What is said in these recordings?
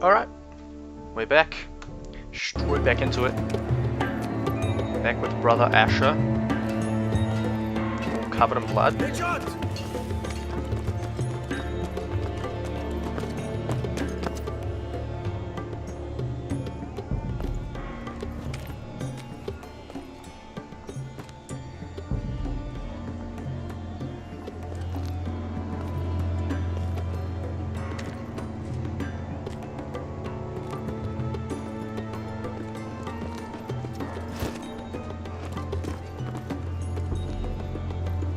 Alright, we're back. Straight back into it. Back with Brother Asher. All covered in blood.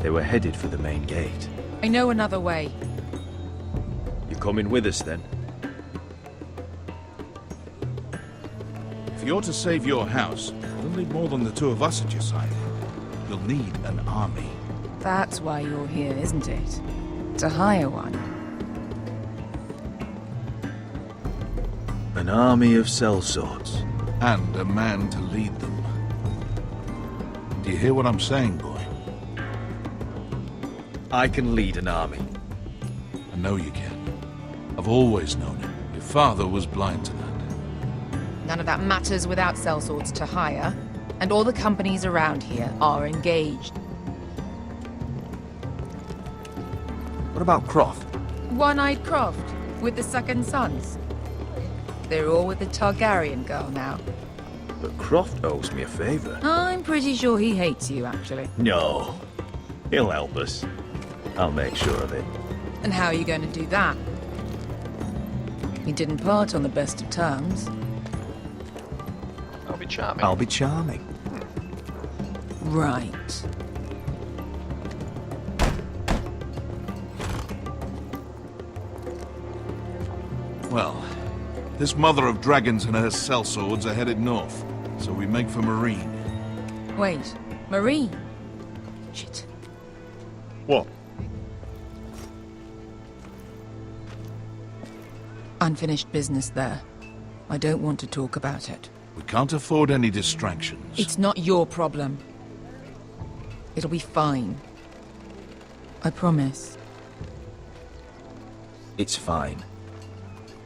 They were headed for the main gate. I know another way. You coming with us then? If you're to save your house, you'll need more than the two of us at your side. You'll need an army. That's why you're here, isn't it? To hire one. An army of sellswords. And a man to lead them. Do you hear what I'm saying, boy? I can lead an army. I know you can. I've always known it. Your father was blind to that. None of that matters without sellswords to hire, and all the companies around here are engaged. What about Croft? One-eyed Croft, with the second sons. They're all with the Targaryen girl now. But Croft owes me a favor. I'm pretty sure he hates you, actually. No. He'll help us. I'll make sure of it. And how are you going to do that? We didn't part on the best of terms. I'll be charming. I'll be charming. Right. Well, this mother of dragons and her sellswords are headed north, so we make for Marine. Wait, Marine? Shit. What? Unfinished business there. I don't want to talk about it. We can't afford any distractions. It's not your problem. It'll be fine. I promise. It's fine.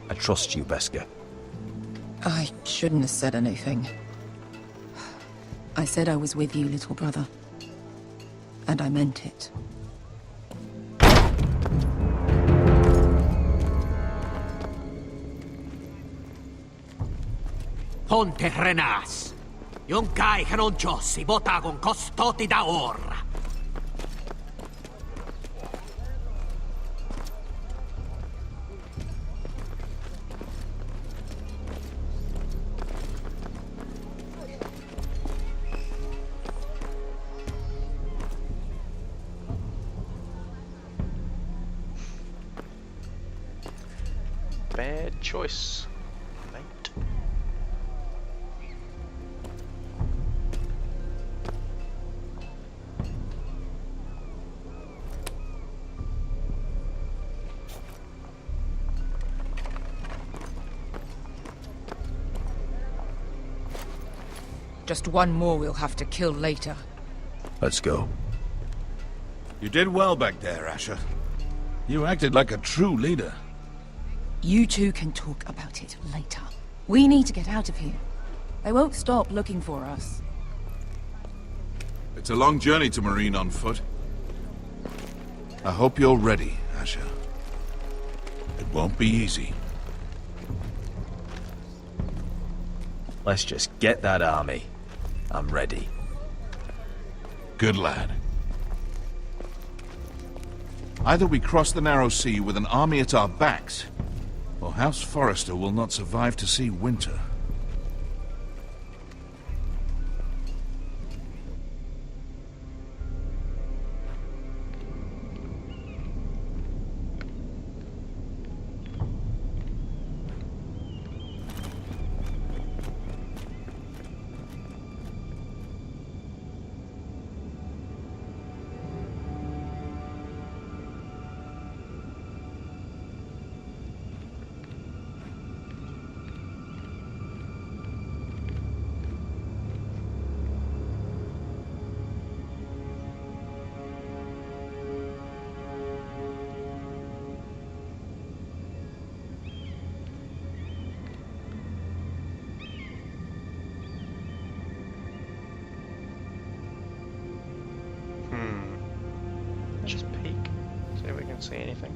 I trust you, Beskar. I shouldn't have said anything. I said I was with you, little brother. And I meant it. Ponte Renas. Yung kai kanon Diyos, ibotagong kostoti daor. Bad choice, mate. Just one more we'll have to kill later. Let's go. You did well back there, Asher. You acted like a true leader. You two can talk about it later. We need to get out of here. They won't stop looking for us. It's a long journey to Marine on foot. I hope you're ready, Asher. It won't be easy. Let's just get that army. I'm ready. Good lad. Either we cross the narrow sea with an army at our backs, or House Forrester will not survive to see winter. see anything.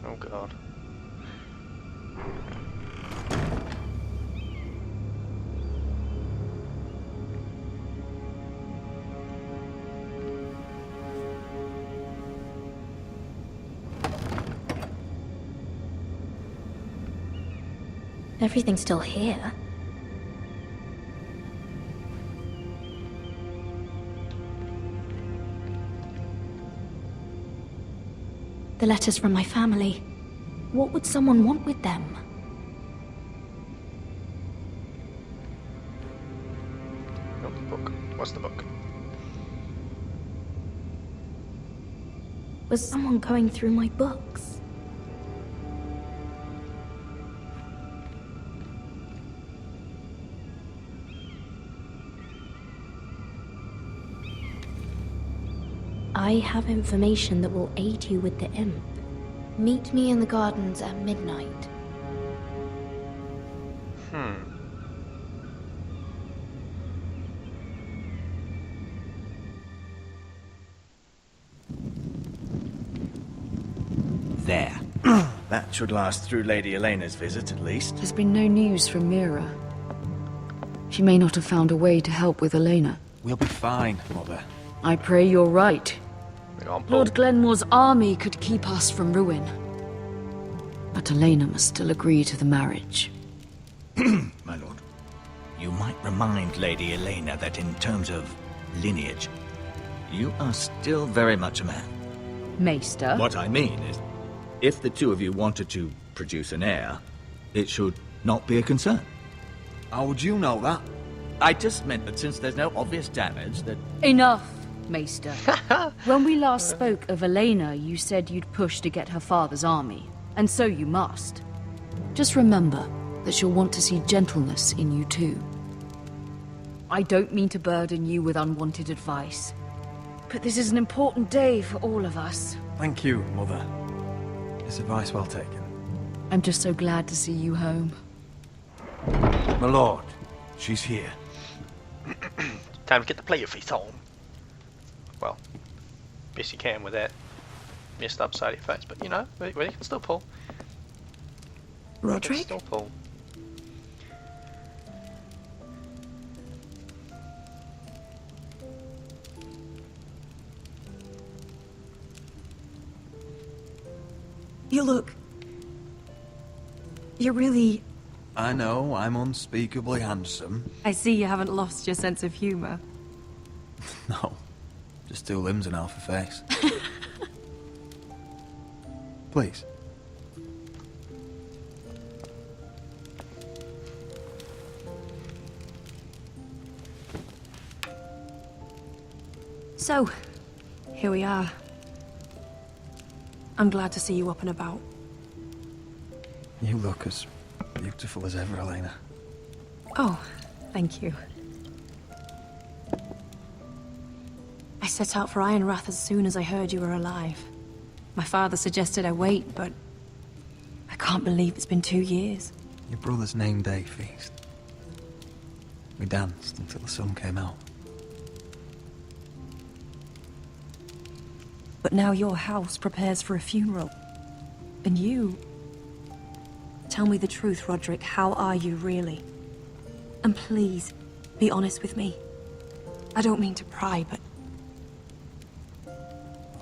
Oh god. Everything's still here. The letters from my family. What would someone want with them? Oh, the book. What's the book? Was someone going through my books? I have information that will aid you with the imp. Meet me in the gardens at midnight. There. That should last through Lady Elena's visit, at least. There's been no news from Mira. She may not have found a way to help with Elena. We'll be fine, Mother. I pray you're right. We can't pull. Lord Glenmore's army could keep us from ruin. But Elena must still agree to the marriage. My lord. You might remind Lady Elena that in terms of lineage, you are still very much a man. Maester? What I mean is, if the two of you wanted to produce an heir, it should not be a concern. How would you know that? I just meant that since there's no obvious damage, that... Enough, Maester. When we last spoke of Elena, you said you'd push to get her father's army. And so you must. Just remember that she'll want to see gentleness in you too. I don't mean to burden you with unwanted advice, but this is an important day for all of us. Thank you, Mother. It's advice well taken. I'm just so glad to see you home. My lord, she's here. Time to get the player face on. Well, yes you can with that messed up side of your face, but you know, we can still pull. We can Roderick? still pull. You look... You're really... I know, I'm unspeakably handsome. I see you haven't lost your sense of humor. No, just two limbs and half a face. Please. So, here we are. I'm glad to see you up and about. You look as beautiful as ever, Elena. Oh, thank you. I set out for Ironrath as soon as I heard you were alive. My father suggested I wait, but I can't believe it's been 2 years. Your brother's name day feast. We danced until the sun came out. But now your house prepares for a funeral. And you... Tell me the truth, Roderick. How are you, really? And please, be honest with me. I don't mean to pry, but...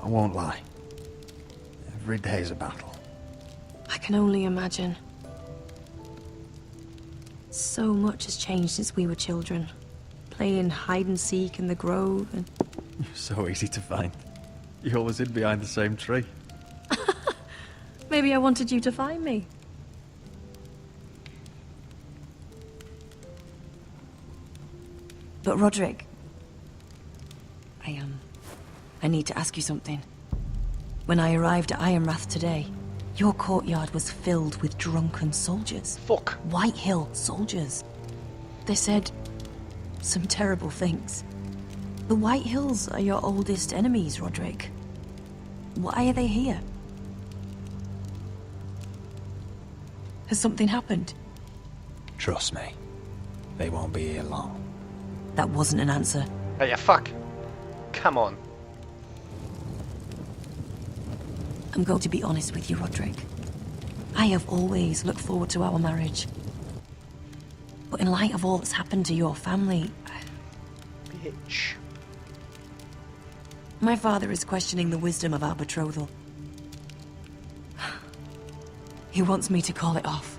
I won't lie. Every day's a battle. I can only imagine. So much has changed since we were children. Playing hide and seek in the grove and... You're so easy to find. You always hid behind the same tree. Maybe I wanted you to find me. But Roderick... I need to ask you something. When I arrived at Ironrath today, your courtyard was filled with drunken soldiers. Fuck. White Hill soldiers. They said some terrible things. The White Hills are your oldest enemies, Roderick. Why are they here? Has something happened? Trust me, they won't be here long. That wasn't an answer. Oh yeah, fuck. Come on. I'm going to be honest with you, Roderick. I have always looked forward to our marriage. But in light of all that's happened to your family... Bitch. My father is questioning the wisdom of our betrothal. He wants me to call it off.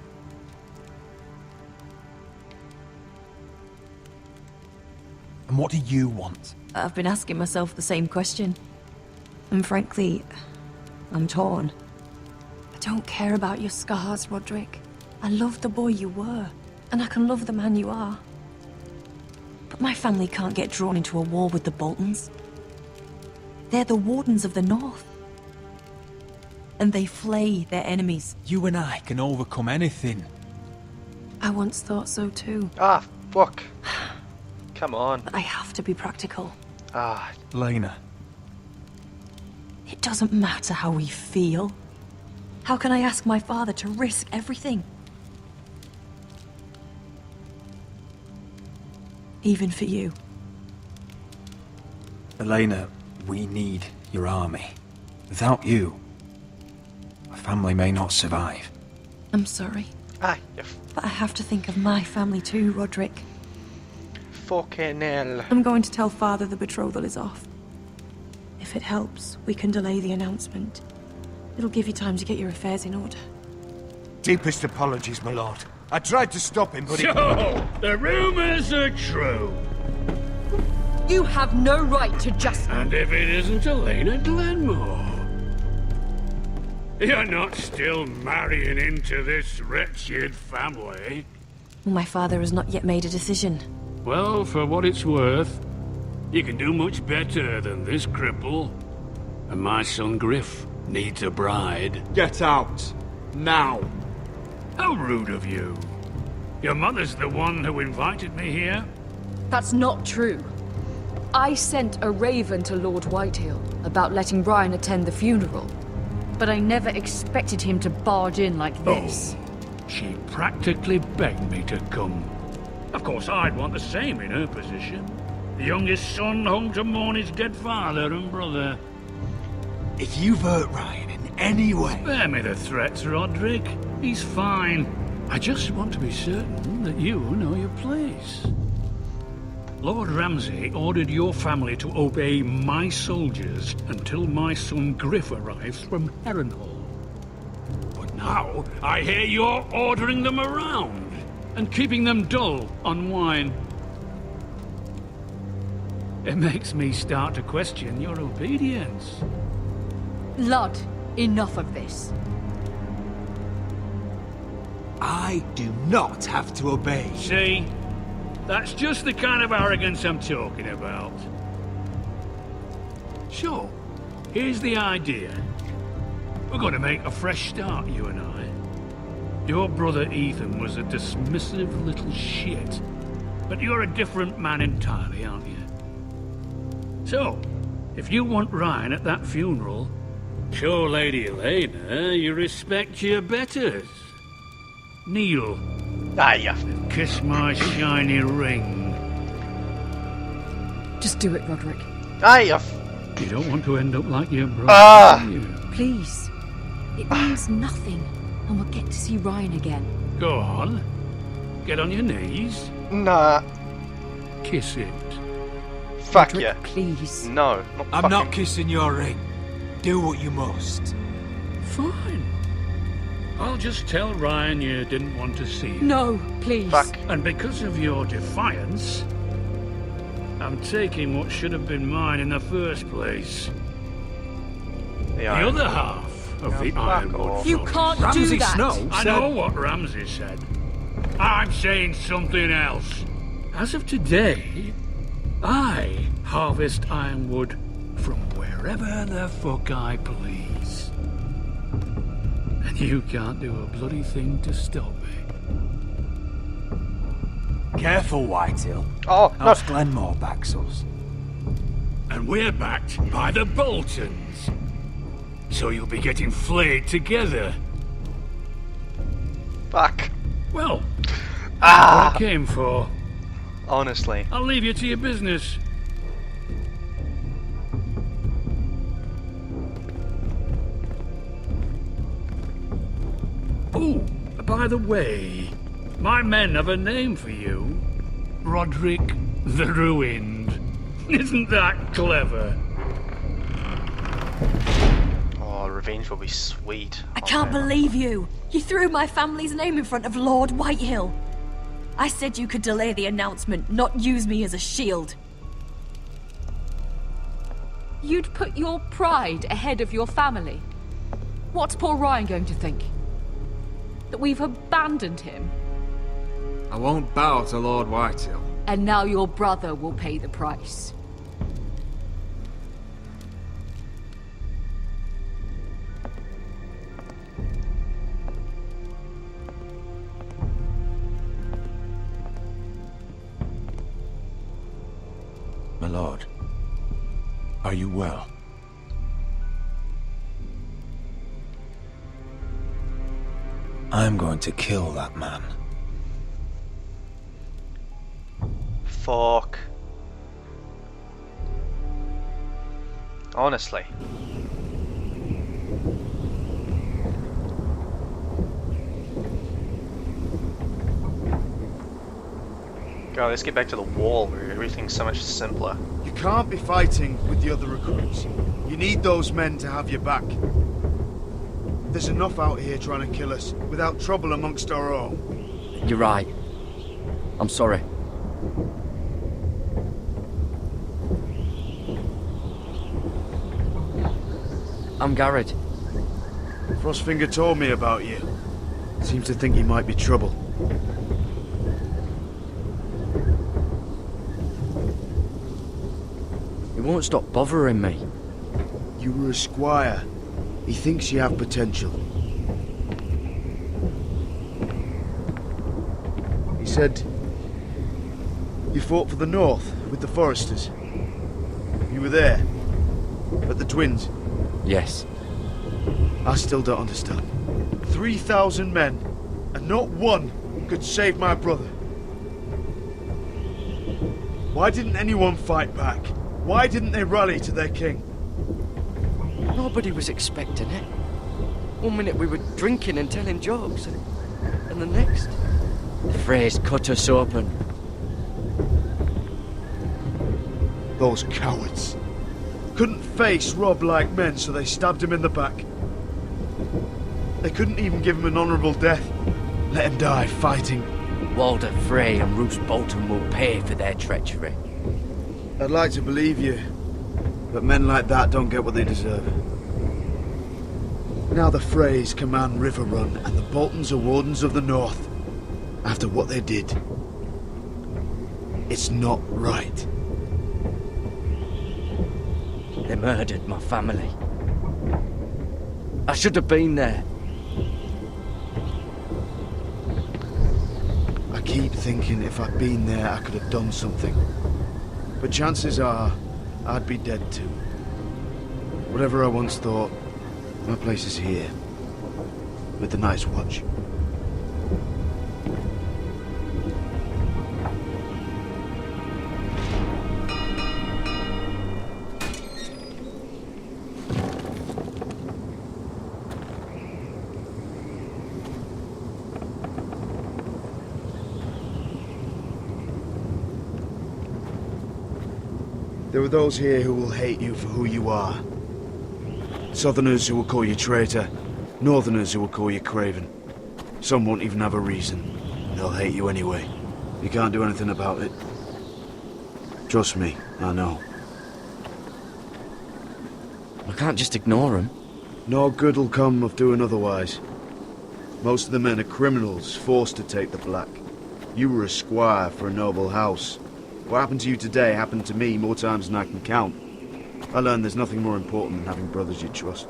And what do you want? I've been asking myself the same question. And frankly, I'm torn. I don't care about your scars, Roderick. I love the boy you were, and I can love the man you are. But my family can't get drawn into a war with the Boltons. They're the Wardens of the North. And they flay their enemies. You and I can overcome anything. I once thought so too. Ah, fuck. Come on. But I have to be practical. Ah. Lena. It doesn't matter how we feel. How can I ask my father to risk everything? Even for you. Elena, we need your army. Without you, my family may not survive. I'm sorry. Ah, you But I have to think of my family too, Roderick. fucking hell. I'm going to tell Father the betrothal is off. If it helps, we can delay the announcement. It'll give you time to get your affairs in order. Deepest apologies, my lord. I tried to stop him, but he... So, the rumors are true. You have no right to just... And if it isn't Elena Glenmore? You're not still marrying into this wretched family? My father has not yet made a decision. Well, for what it's worth, you can do much better than this cripple. And my son Griff needs a bride. Get out. Now. How rude of you. Your mother's the one who invited me here? That's not true. I sent a raven to Lord Whitehill about letting Brian attend the funeral. But I never expected him to barge in like this. Oh, she practically begged me to come. Of course, I'd want the same in her position. The youngest son home to mourn his dead father and brother. If you've hurt Ryan in any way... Spare me the threats, Roderick. He's fine. I just want to be certain that you know your place. Lord Ramsay ordered your family to obey my soldiers until my son Griff arrives from Harrenhal. But now, I hear you're ordering them around and keeping them dull on wine. It makes me start to question your obedience. Lud, enough of this. I do not have to obey. See? That's just the kind of arrogance I'm talking about. So, here's the idea. We're going to make a fresh start, you and I. Your brother Ethan was a dismissive little shit. But you're a different man entirely, aren't you? So, if you want Ryan at that funeral, show Lady Elena you respect your betters. Kneel. Ah, yeah. Kiss my shiny ring. Just do it, Roderick. Ah, yeah. You don't want to end up like your brother, Ah. do you? Please. It means nothing, and we'll get to see Ryan again. Go on. Get on your knees. Nah. Kiss it. Fuck Roderick, yeah. please. No. I'm not kissing your ring. Do what you must. Fine. I'll just tell Ryan you didn't want to see him. No, please. Fuck. And because of your defiance, I'm taking what should have been mine in the first place. The other half of the Ironwood. You can't do Ramsay that. Snow I said... know what Ramsay said. I'm saying something else. As of today, I harvest ironwood from wherever the fuck I please. And you can't do a bloody thing to stop me. Careful, Whitehill. Oh, no. House Glenmore backs us. And we're backed by the Boltons. So you'll be getting flayed together. Fuck. Well, what Ah! I came for. Honestly. I'll leave you to your business. Oh, by the way, my men have a name for you. Roderick the Ruined. Isn't that clever? Oh, revenge will be sweet. I can't believe you! You threw my family's name in front of Lord Whitehill. I said you could delay the announcement, not use me as a shield. You'd put your pride ahead of your family. What's poor Ryan going to think? That we've abandoned him? I won't bow to Lord Whitehill. And now your brother will pay the price. My lord, are you well? I'm going to kill that man. Fuck. Honestly. Go, let's get back to the wall where everything's so much simpler. You can't be fighting with the other recruits. You need those men to have your back. There's enough out here trying to kill us, without trouble amongst our own. You're right. I'm sorry. I'm Garrett. Frostfinger told me about you. Seems to think you might be trouble. He won't stop bothering me. You were a squire. He thinks you have potential. He said you fought for the North with the Foresters. You were there, at the Twins. Yes. I still don't understand. 3,000 men, and not one could save my brother. Why didn't anyone fight back? Why didn't they rally to their king? Nobody was expecting it. One minute we were drinking and telling jokes, and the next, the Freys cut us open. Those cowards. Couldn't face Rob like men, so they stabbed him in the back. They couldn't even give him an honourable death. Let him die fighting. Walder Frey and Roose Bolton will pay for their treachery. I'd like to believe you, but men like that don't get what they deserve. Now the Freys command River Run, and the Boltons are Wardens of the North. After what they did. It's not right. They murdered my family. I should have been there. I keep thinking if I'd been there, I could have done something. But chances are, I'd be dead too. Whatever I once thought, my place is here. With the Night's Watch. There are those here who will hate you for who you are. Southerners who will call you traitor, Northerners who will call you craven. Some won't even have a reason. They'll hate you anyway. You can't do anything about it. Trust me, I know. I can't just ignore them. No good will come of doing otherwise. Most of the men are criminals, forced to take the black. You were a squire for a noble house. What happened to you today happened to me more times than I can count. I learned there's nothing more important than having brothers you trust.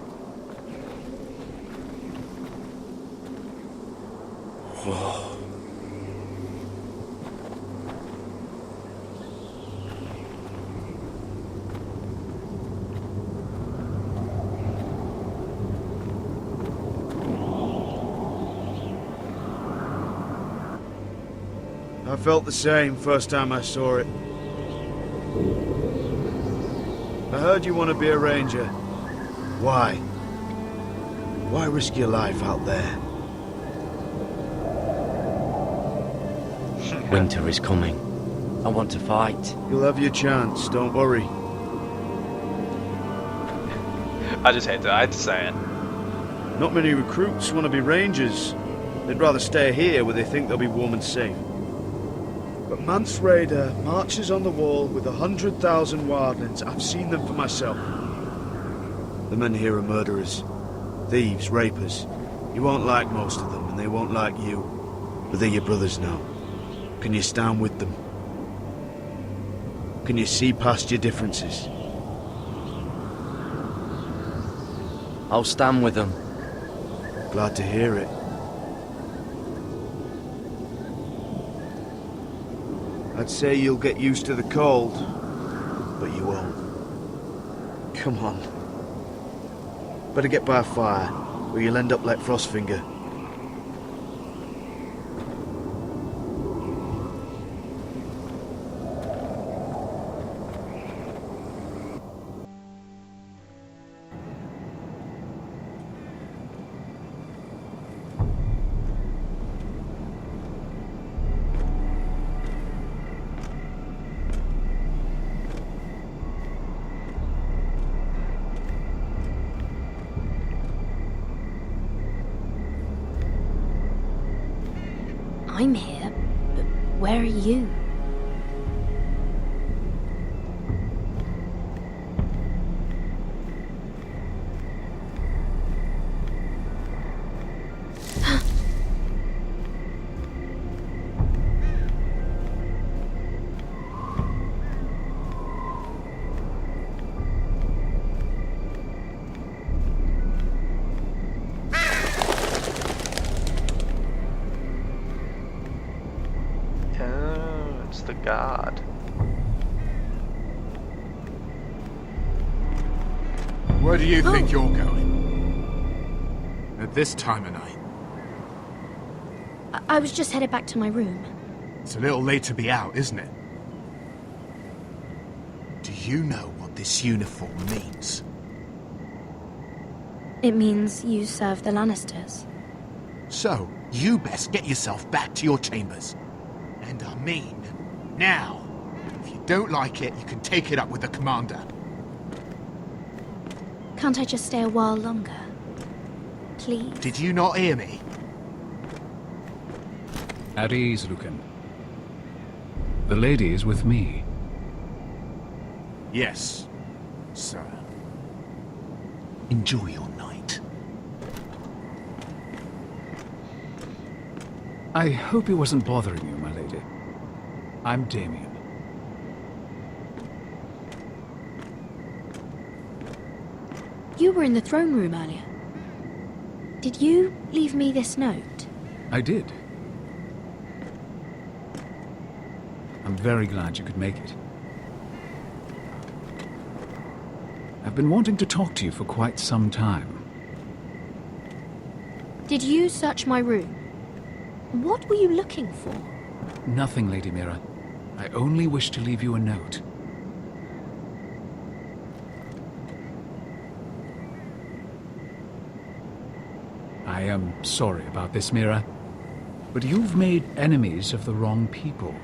I felt the same first time I saw it. I heard you want to be a ranger. Why? Why risk your life out there? Winter is coming. I want to fight. You'll have your chance, don't worry. I had to say it. Not many recruits want to be rangers. They'd rather stay here where they think they'll be warm and safe. But Mance Raider marches on the wall with 100,000 wildlings. I've seen them for myself. The men here are murderers. Thieves, rapers. You won't like most of them, and they won't like you. But they're your brothers now. Can you stand with them? Can you see past your differences? I'll stand with them. Glad to hear it. I'd say you'll get used to the cold, but you won't. Come on. Better get by a fire, or you'll end up like Frostfinger. I'm here, but where are you? The guard. Where do you think you're going? At this time of night? I was just headed back to my room. It's a little late to be out, isn't it? Do you know what this uniform means? It means you serve the Lannisters. So, you best get yourself back to your chambers. And I mean, now. If you don't like it, you can take it up with the commander. Can't I just stay a while longer? Please? Did you not hear me? At ease, Lucan. The lady is with me. Yes, sir. Enjoy your night. I hope he wasn't bothering you, my lady. I'm Damien. You were in the throne room earlier. Did you leave me this note? I did. I'm very glad you could make it. I've been wanting to talk to you for quite some time. Did you search my room? What were you looking for? Nothing, Lady Mira. I only wish to leave you a note. I am sorry about this, Mira, but you've made enemies of the wrong people.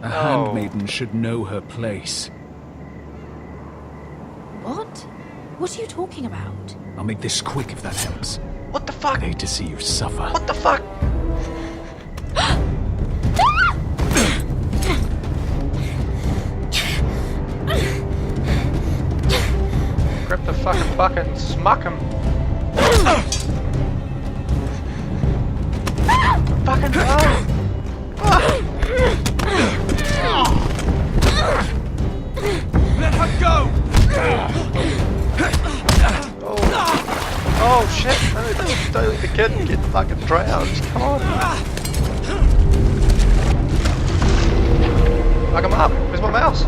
A handmaiden should know her place. What? What are you talking about? I'll make this quick if that helps. What the fuck? I hate to see you suffer. What the fuck? Grab the fucking bucket and smack him. Fucking hell! Let her go! Oh shit! Don't let the kid get fucking drowned. Come on! Fuck him up! Where's my mouse?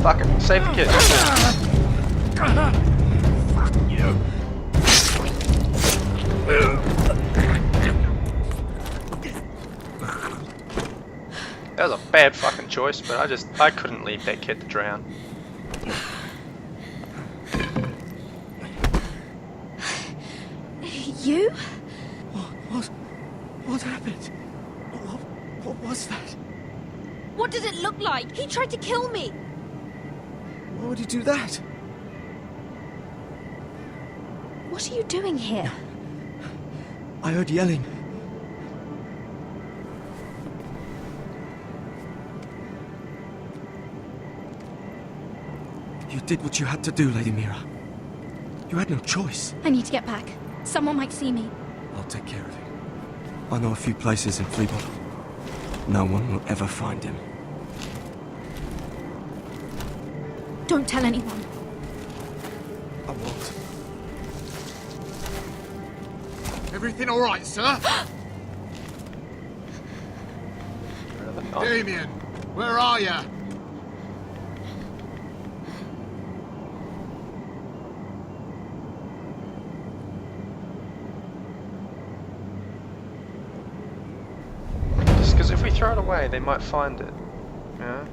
Fuck it! Save the kid! Fuck you! That was a bad fucking choice, but I couldn't leave that kid to drown. You? What happened? What was that? What did it look like? He tried to kill me. Why would he do that? What are you doing here? I heard yelling. You did what you had to do, Lady Mira. You had no choice. I need to get back. Someone might see me. I'll take care of it. I know a few places in Fleabottom. No one will ever find him. Don't tell anyone. I won't. Everything all right, sir? Damien, where are you? Just because if we throw it away, they might find it. Yeah.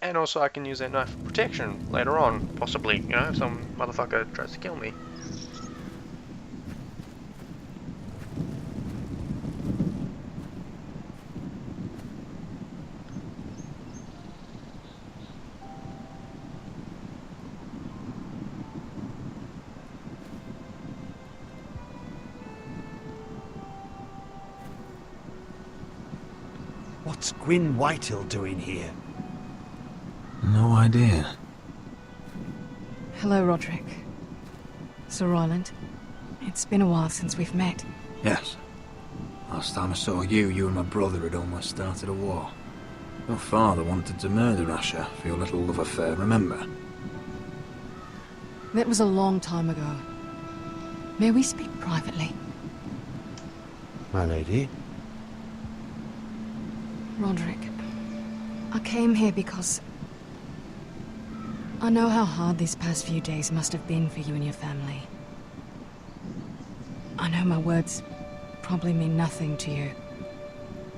And also I can use that knife for protection later on, possibly, you know, if some motherfucker tries to kill me. What's Gwyn Whitehill doing here? No idea. Hello, Roderick. Sir Roland. It's been a while since we've met. Yes. Last time I saw you and my brother had almost started a war. Your father wanted to murder Asher for your little love affair, remember? That was a long time ago. May we speak privately? My lady? Roderick, I came here because I know how hard these past few days must have been for you and your family. I know my words probably mean nothing to you,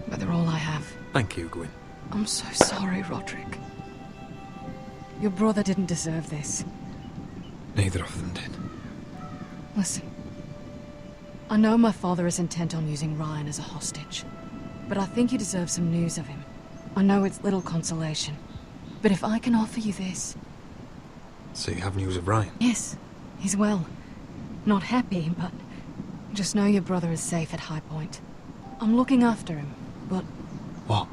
but they're all I have. Thank you, Gwyn. I'm so sorry, Roderick. Your brother didn't deserve this. Neither of them did. Listen, I know my father is intent on using Ryan as a hostage, but I think you deserve some news of him. I know it's little consolation, but if I can offer you this... So you have news of Ryan? Yes, he's well. Not happy, but just know your brother is safe at High Point. I'm looking after him, but... What?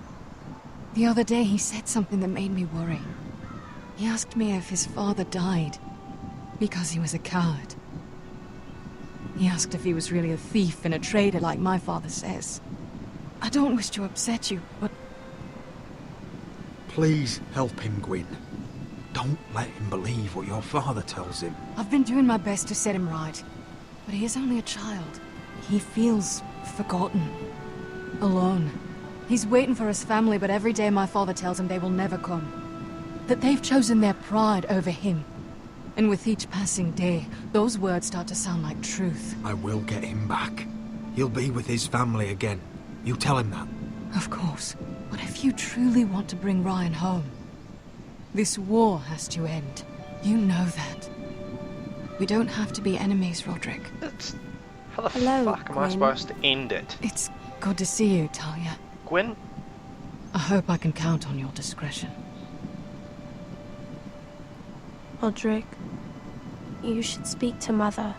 The other day he said something that made me worry. He asked me if his father died because he was a coward. He asked if he was really a thief and a traitor like my father says. I don't wish to upset you, but... Please help him, Gwyn. Don't let him believe what your father tells him. I've been doing my best to set him right, but he is only a child. He feels forgotten, alone. He's waiting for his family, but every day my father tells him they will never come. That they've chosen their pride over him. And with each passing day, those words start to sound like truth. I will get him back. He'll be with his family again. You tell him that. Of course. But if you truly want to bring Ryan home, this war has to end. You know that. We don't have to be enemies, Roderick. How the fuck am I supposed to end it? It's good to see you, Talia. Gwyn? I hope I can count on your discretion. Roderick, you should speak to Mother.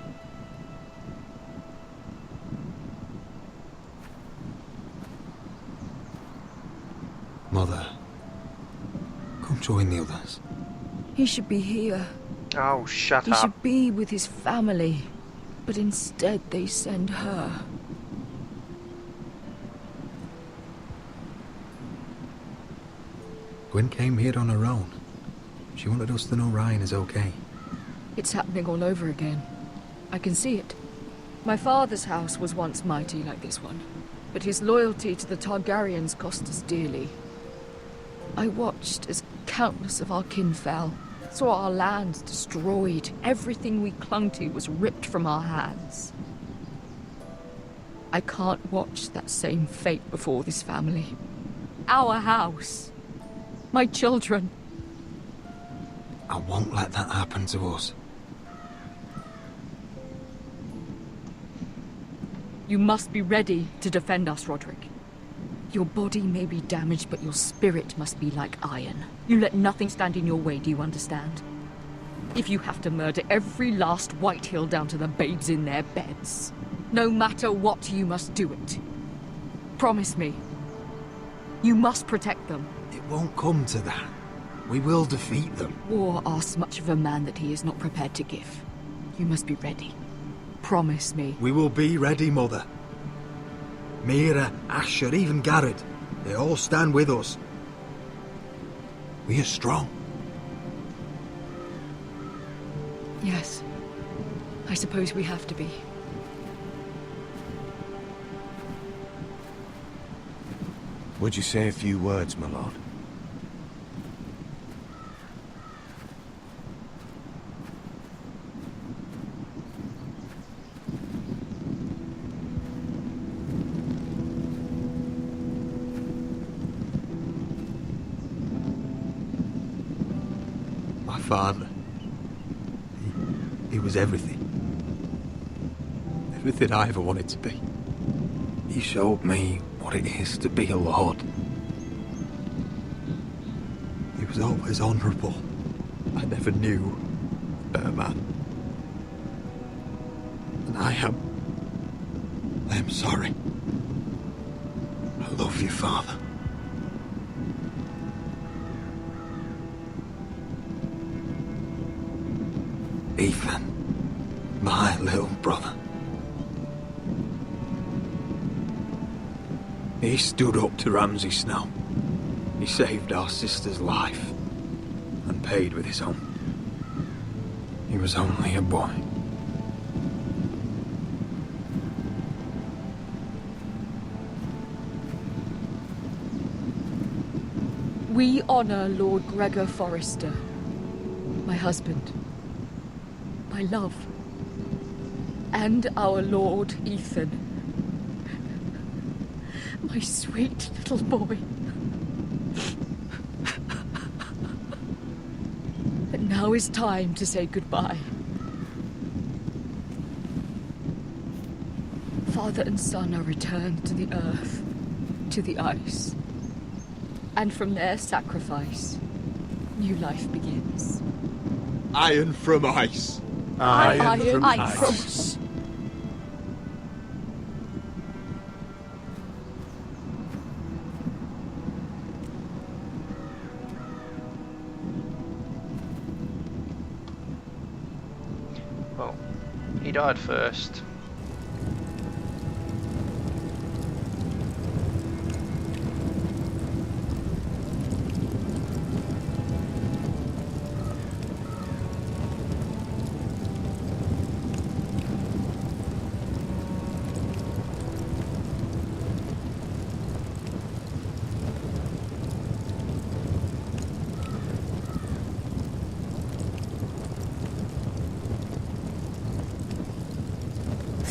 Mother, come join the others. He should be here. Oh, shut He up. should be with his family. But instead they send her. Gwyn came here on her own. She wanted us to know Ryan is okay. It's happening all over again. I can see it. My father's house was once mighty like this one, but his loyalty to the Targaryens cost us dearly. I watched as countless of our kin fell, saw our lands destroyed, everything we clung to was ripped from our hands. I can't watch that same fate before this family. Our house. My children. I won't let that happen to us. You must be ready to defend us, Roderick. Your body may be damaged, but your spirit must be like iron. You let nothing stand in your way, do you understand? If you have to murder every last Whitehill down to the babes in their beds, no matter what, you must do it. Promise me. You must protect them. It won't come to that. We will defeat them. War asks much of a man that he is not prepared to give. You must be ready. Promise me. We will be ready, Mother. Mira, Asher, even Garrett. They all stand with us. We are strong. Yes. I suppose we have to be. Would you say a few words, my lord? My father. He was everything. Everything I ever wanted to be. He showed me what it is to be a lord. He was always honourable. I never knew a better man. And I am sorry. I love you, Father. Ethan, my little brother. He stood up to Ramsay Snow. He saved our sister's life and paid with his own. He was only a boy. We honor Lord Gregor Forrester, my husband, my love, and our Lord Ethan, my sweet little boy. But now is time to say goodbye. Father and son are returned to the earth, to the ice. And from their sacrifice, new life begins. Iron from ice. Iron from ice. Well, he died first.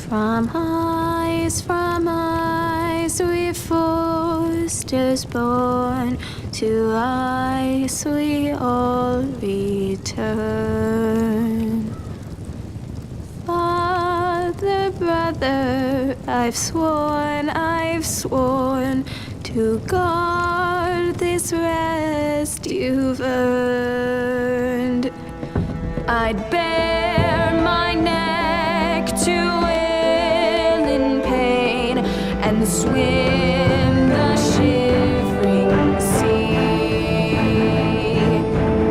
From ice, we foresters born, to ice we all return. Father, brother, I've sworn to guard this rest you've earned. I'd bare my neck to and swim the shivering sea.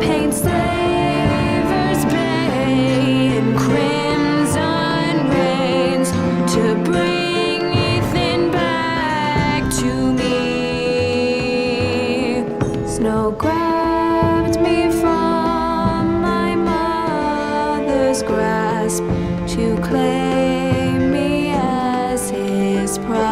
Paint slavers bay in crimson rains to bring Ethan back to me. Snow grabbed me from my mother's grasp to claim me as his prize.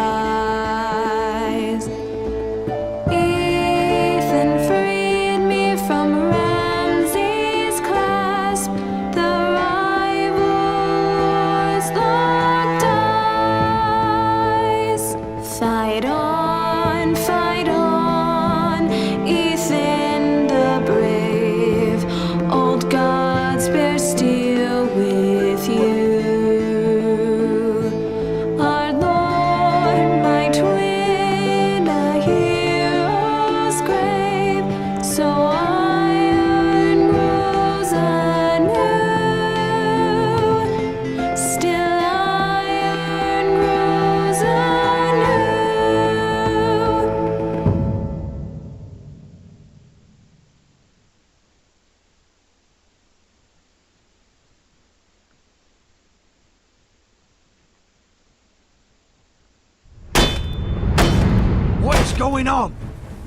going on?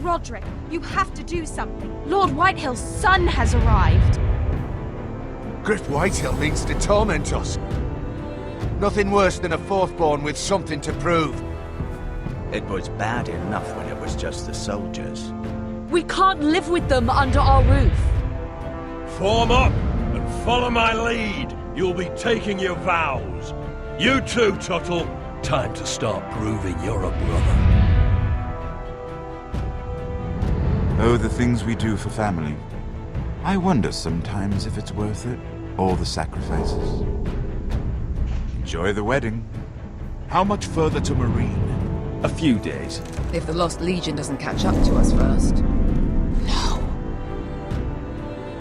Roderick, you have to do something. Lord Whitehill's son has arrived. Griff Whitehill means to torment us. Nothing worse than a fourthborn with something to prove. It was bad enough when it was just the soldiers. We can't live with them under our roof. Form up and follow my lead. You'll be taking your vows. You too, Tuttle. Time to start proving you're a brother. Oh, the things we do for family. I wonder sometimes if it's worth it, all the sacrifices. Enjoy the wedding. How much further to Marine? A few days. If the Lost Legion doesn't catch up to us first.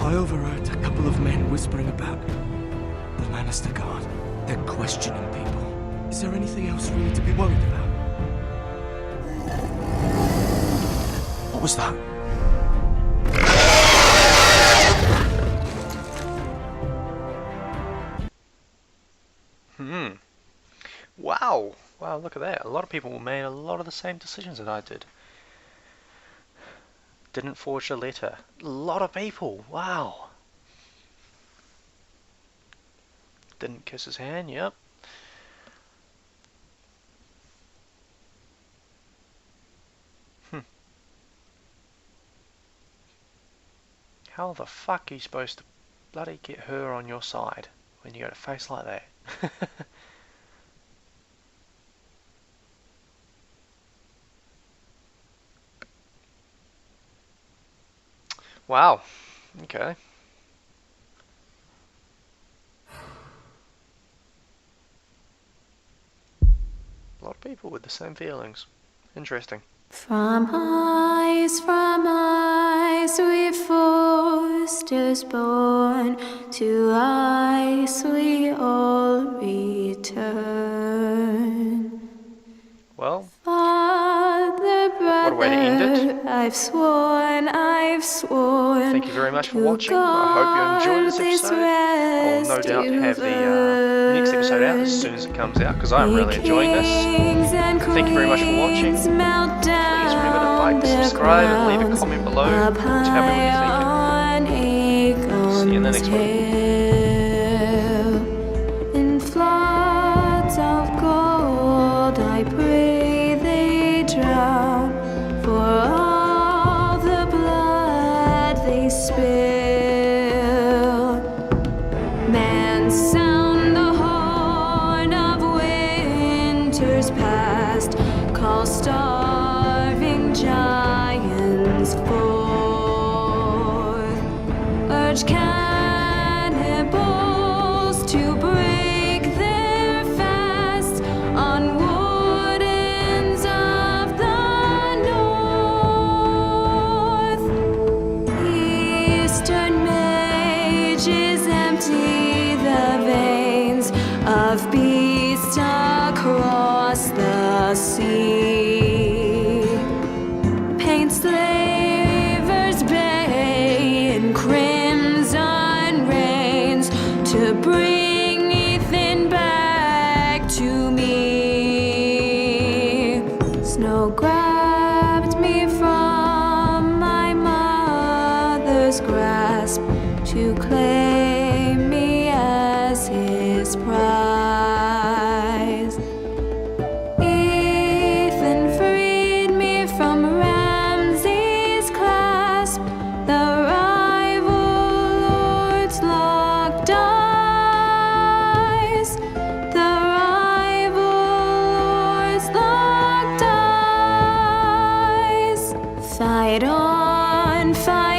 I overheard a couple of men whispering about the Lannister Guard. They're questioning people. Is there anything else really to be worried about? What was that? Wow. Wow, look at that. A lot of people made a lot of the same decisions that I did. Didn't forge a letter. A lot of people. Wow. Didn't kiss his hand. Yep. How the fuck are you supposed to bloody get her on your side when you got a face like that? Wow. Okay. A lot of people with the same feelings. Interesting. From eyes we foresters born, to ice we all return. Well, Father, brother, what a way to end it. I've sworn. Thank you very much for watching. I hope you enjoyed this episode. I will no doubt have the next episode out as soon as it comes out, because I'm really enjoying this. Thank you very much for watching. Please remember to like, subscribe, and leave a comment below. Tell me what you're thinking. See you in the next one. In floods of gold, I pray they drown, for all the blood they spill. Man, sound the horn of winter's past, call starving giants forth, urge cannibals to break their fast on wardens of the north. Eastern mages empty the veins of beasts across the sea. Paint slavers bay in crimson rains to bring Ethan back to me. Snow grabbed me from my mother's grasp to claim me as his prize. Ethan freed me from Ramsay's clasp, the rival lord's locked eyes, the rival lord's locked eyes. Fight on, fight